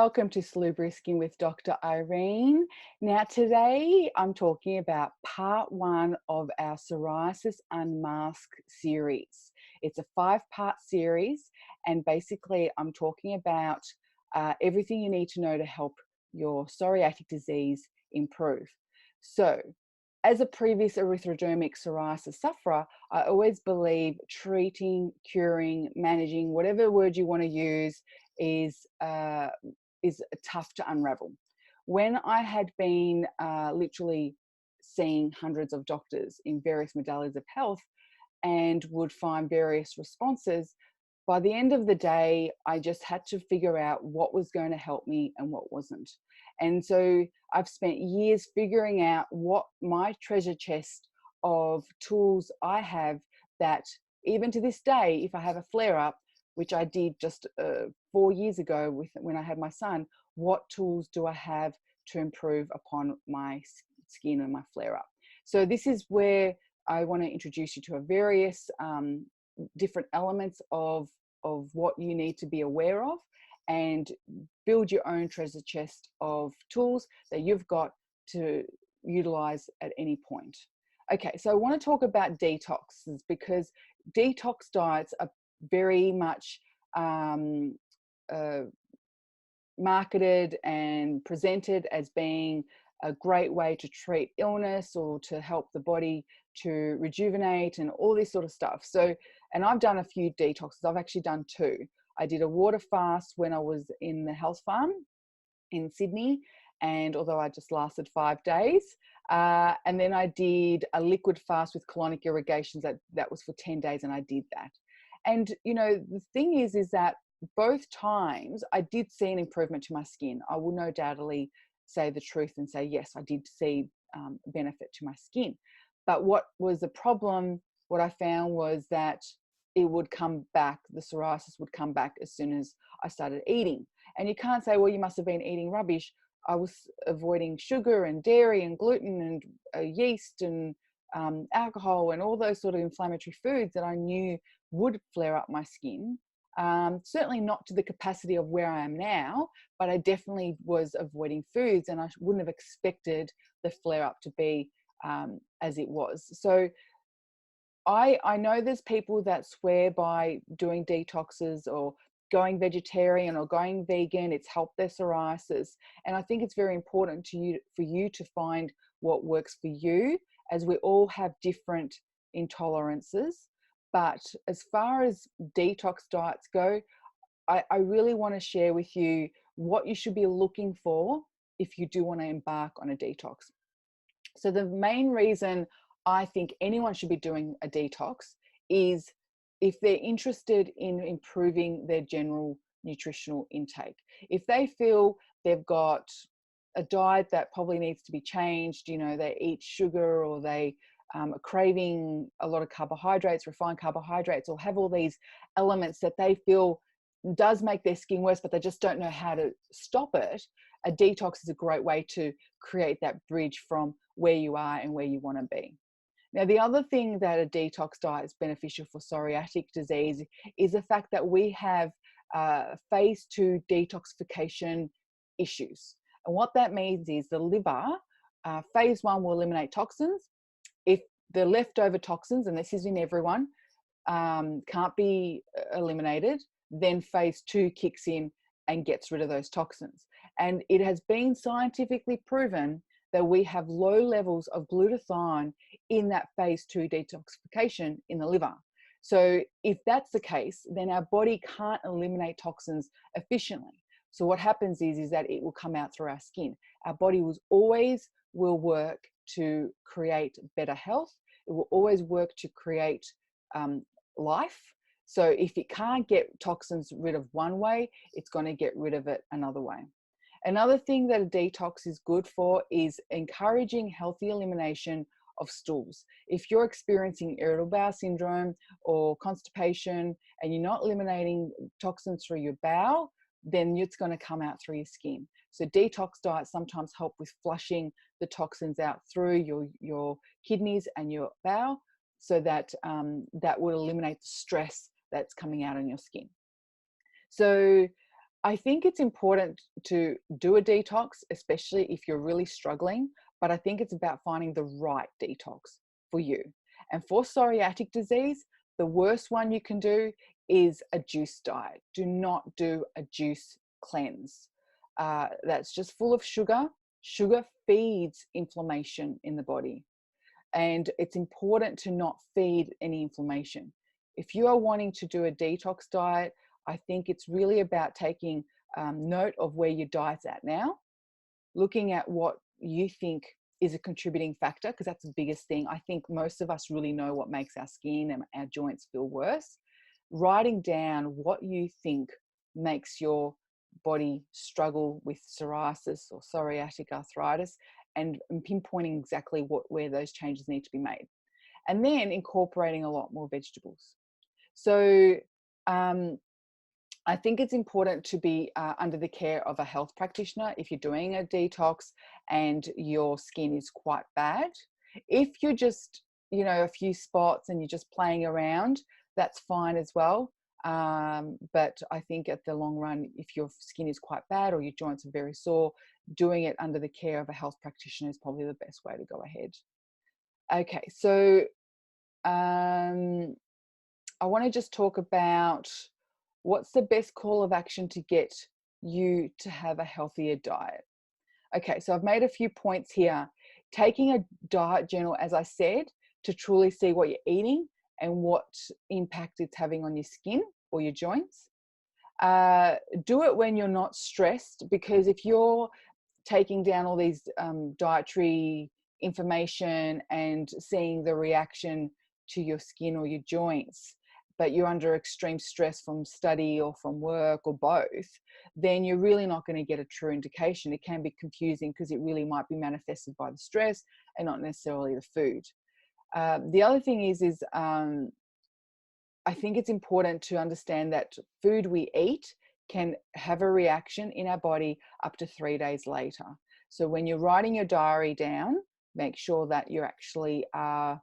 welcome to Salubri Skin with Dr. Irene. Now today I'm talking about part 1 of our Psoriasis Unmasked series. It's a 5-part series, and basically I'm talking about everything you need to know to help your psoriatic disease improve. So, as a previous erythrodermic psoriasis sufferer, I always believe treating, curing, managing, whatever word you want to use, is tough to unravel. When I had been literally seeing hundreds of doctors in various modalities of health and would find various responses, by the end of the day, I just had to figure out what was going to help me and what wasn't. And so I've spent years figuring out what my treasure chest of tools I have that even to this day, if I have a flare up, which I did just 4 years ago when I had my son, what tools do I have to improve upon my skin and my flare up? So this is where I want to introduce you to a various different elements of what you need to be aware of, and build your own treasure chest of tools that you've got to utilize at any point. Okay, so I want to talk about detoxes, because detox diets are very much marketed and presented as being a great way to treat illness or to help the body to rejuvenate and all this sort of stuff. So, and I've done a few detoxes. I've actually done 2. I did a water fast when I was in the health farm in Sydney, and although I just lasted 5 days, and then I did a liquid fast with colonic irrigations that was for 10 days, and I did that. And you know, the thing is that both times I did see an improvement to my skin. I will no doubtly say the truth and say, yes, I did see benefit to my skin. But what was the problem, what I found was that it would come back, the psoriasis would come back as soon as I started eating. And you can't say, well, you must have been eating rubbish. I was avoiding sugar and dairy and gluten and yeast and alcohol and all those sort of inflammatory foods that I knew would flare up my skin. Certainly not to the capacity of where I am now, but I definitely was avoiding foods, and I wouldn't have expected the flare up to be as it was. So I know there's people that swear by doing detoxes or going vegetarian or going vegan, it's helped their psoriasis. And I think it's very important for you to find what works for you, as we all have different intolerances. But as far as detox diets go, I really want to share with you what you should be looking for if you do want to embark on a detox. So the main reason I think anyone should be doing a detox is if they're interested in improving their general nutritional intake. If they feel they've got a diet that probably needs to be changed, you know, they eat sugar, or they are craving a lot of carbohydrates, refined carbohydrates, or have all these elements that they feel does make their skin worse, but they just don't know how to stop it, a detox is a great way to create that bridge from where you are and where you want to be. Now, the other thing that a detox diet is beneficial for psoriatic disease is the fact that we have phase 2 detoxification issues. And what that means is the liver, phase 1 will eliminate toxins. If the leftover toxins, and this is in everyone, can't be eliminated, then phase 2 kicks in and gets rid of those toxins. And it has been scientifically proven that we have low levels of glutathione in that phase 2 detoxification in the liver. So if that's the case, then our body can't eliminate toxins efficiently. So what happens is that it will come out through our skin. Our body will work to create better health. It will always work to create life. So if it can't get toxins rid of one way, it's going to get rid of it another way. Another thing that a detox is good for is encouraging healthy elimination of stools. If you're experiencing irritable bowel syndrome or constipation and you're not eliminating toxins through your bowel, then it's going to come out through your skin. So detox diets sometimes help with flushing the toxins out through your kidneys and your bowel, so that that will eliminate the stress that's coming out on your skin. So I think it's important to do a detox, especially if you're really struggling, but I think it's about finding the right detox for you. And for psoriatic disease, the worst one you can do is a juice diet. Do not do a juice cleanse. That's just full of sugar. Sugar feeds inflammation in the body. And it's important to not feed any inflammation. If you are wanting to do a detox diet, I think it's really about taking note of where your diet's at now, looking at what you think is a contributing factor, because that's the biggest thing. I think most of us really know what makes our skin and our joints feel worse. Writing down what you think makes your body struggle with psoriasis or psoriatic arthritis, and pinpointing exactly where those changes need to be made. And then incorporating a lot more vegetables. So I think it's important to be under the care of a health practitioner if you're doing a detox and your skin is quite bad. If you're just, a few spots and you're just playing around, that's fine as well. But I think at the long run, if your skin is quite bad or your joints are very sore, doing it under the care of a health practitioner is probably the best way to go ahead. Okay, so I want to just talk about what's the best call of action to get you to have a healthier diet. Okay, so I've made a few points here. Taking a diet journal, as I said, to truly see what you're eating and what impact it's having on your skin or your joints. Do it when you're not stressed, because if you're taking down all these dietary information and seeing the reaction to your skin or your joints, but you're under extreme stress from study or from work or both, then you're really not going to get a true indication. It can be confusing because it really might be manifested by the stress and not necessarily the food. The other thing is I think it's important to understand that food we eat can have a reaction in our body up to 3 days later. So when you're writing your diary down, make sure that you actually are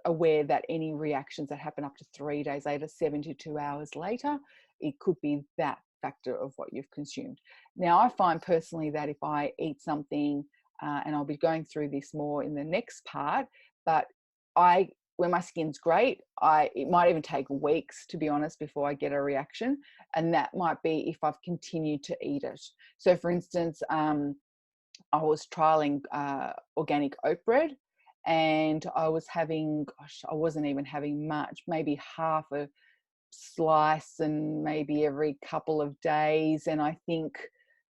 aware that any reactions that happen up to 3 days later, 72 hours later, it could be that factor of what you've consumed. Now, I find personally that if I eat something, and I'll be going through this more in the next part, but when my skin's great, it might even take weeks, to be honest, before I get a reaction. And that might be if I've continued to eat it. So for instance, I was trialing organic oat bread, and I was having, I wasn't even having much, maybe half a slice and maybe every couple of days. And I think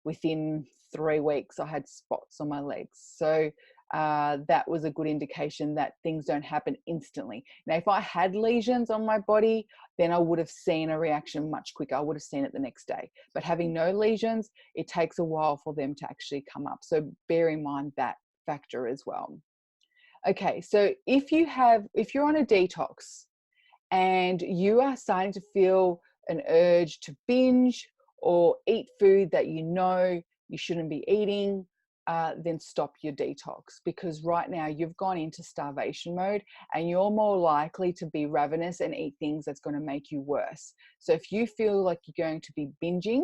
within 3 weeks, I had spots on my legs. So that was a good indication that things don't happen instantly. Now, if I had lesions on my body, then I would have seen a reaction much quicker. I would have seen it the next day. But having no lesions, it takes a while for them to actually come up. So bear in mind that factor as well. Okay, so if you're on a detox and you are starting to feel an urge to binge or eat food that you shouldn't be eating, then stop your detox, because right now you've gone into starvation mode and you're more likely to be ravenous and eat things that's going to make you worse. So if you feel like you're going to be binging,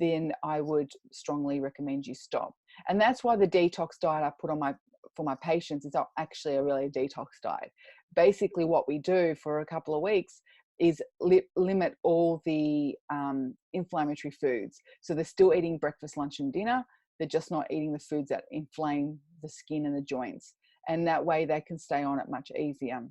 then I would strongly recommend you stop. And that's why the detox diet I put on for my patients is actually really a detox diet. Basically what we do for a couple of weeks is limit all the inflammatory foods. So they're still eating breakfast, lunch and dinner. They're just not eating the foods that inflame the skin and the joints. And that way they can stay on it much easier.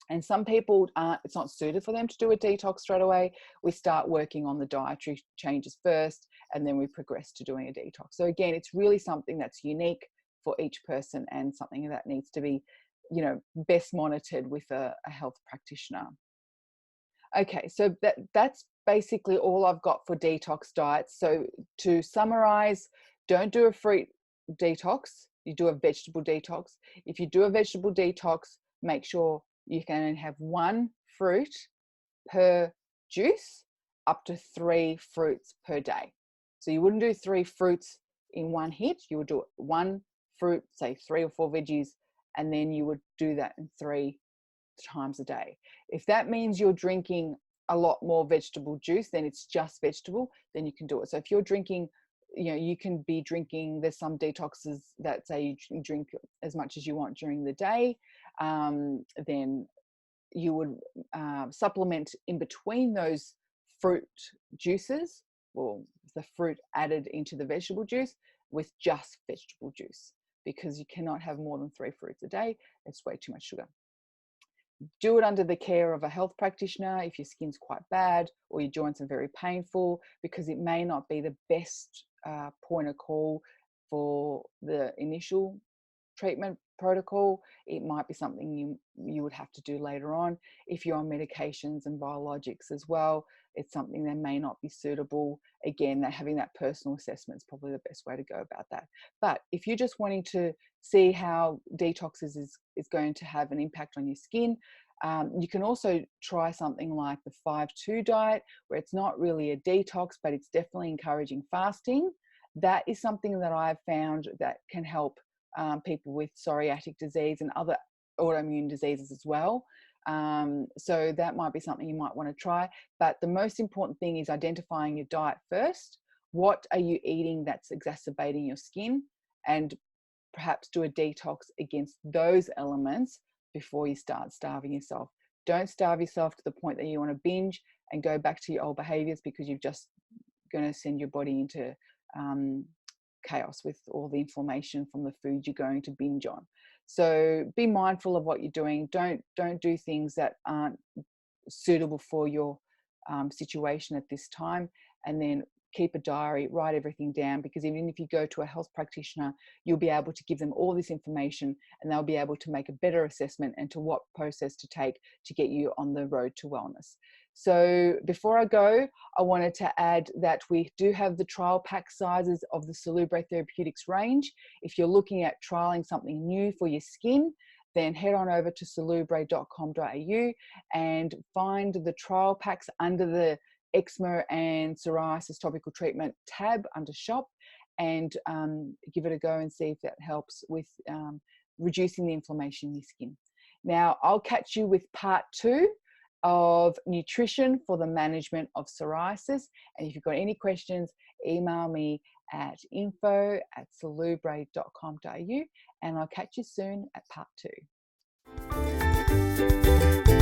And some people it's not suited for them to do a detox straight away. We start working on the dietary changes first, and then we progress to doing a detox. So again, it's really something that's unique for each person and something that needs to be, best monitored with a health practitioner. Okay, so that's basically all I've got for detox diets. So to summarize, don't do a fruit detox, you do a vegetable detox. If you do a vegetable detox, make sure you can have 1 fruit per juice, up to 3 fruits per day. So you wouldn't do 3 fruits in one hit. You would do 1 fruit, say 3 or 4 veggies, and then you would do that in 3 times a day. If that means you're drinking a lot more vegetable juice, then it's just vegetable, then you can do it. So if you're drinking, you can be drinking, there's some detoxes that say you drink as much as you want during the day. Then you would supplement in between those fruit juices, or the fruit added into the vegetable juice, with just vegetable juice, because you cannot have more than 3 fruits a day. It's way too much sugar. Do it under the care of a health practitioner if your skin's quite bad or your joints are very painful, because it may not be the best point of call for the initial treatment protocol. It might be something you would have to do later on. If you're on medications and biologics as well, it's something that may not be suitable. Again, having that personal assessment is probably the best way to go about that. But if you're just wanting to see how detoxes is going to have an impact on your skin, you can also try something like the 5-2 diet, where it's not really a detox, but it's definitely encouraging fasting. That is something that I've found that can help people with psoriatic disease and other autoimmune diseases as well. So that might be something you might want to try. But the most important thing is identifying your diet first. What are you eating that's exacerbating your skin? And perhaps do a detox against those elements before you start starving yourself. Don't starve yourself to the point that you want to binge and go back to your old behaviors, because you're just going to send your body into chaos with all the inflammation from the food you're going to binge on. So be mindful of what you're doing. Don't do things that aren't suitable for your situation at this time. And then keep a diary, write everything down, because even if you go to a health practitioner, you'll be able to give them all this information and they'll be able to make a better assessment into what process to take to get you on the road to wellness. So before I go, I wanted to add that we do have the trial pack sizes of the Salubre Therapeutics range. If you're looking at trialing something new for your skin, then head on over to salubre.com.au and find the trial packs under the eczema and psoriasis topical treatment tab under shop, and give it a go and see if that helps with reducing the inflammation in your skin. Now, I'll catch you with part 2 of nutrition for the management of psoriasis. And if you've got any questions, email me at info@salubre.com.au, and I'll catch you soon at part 2.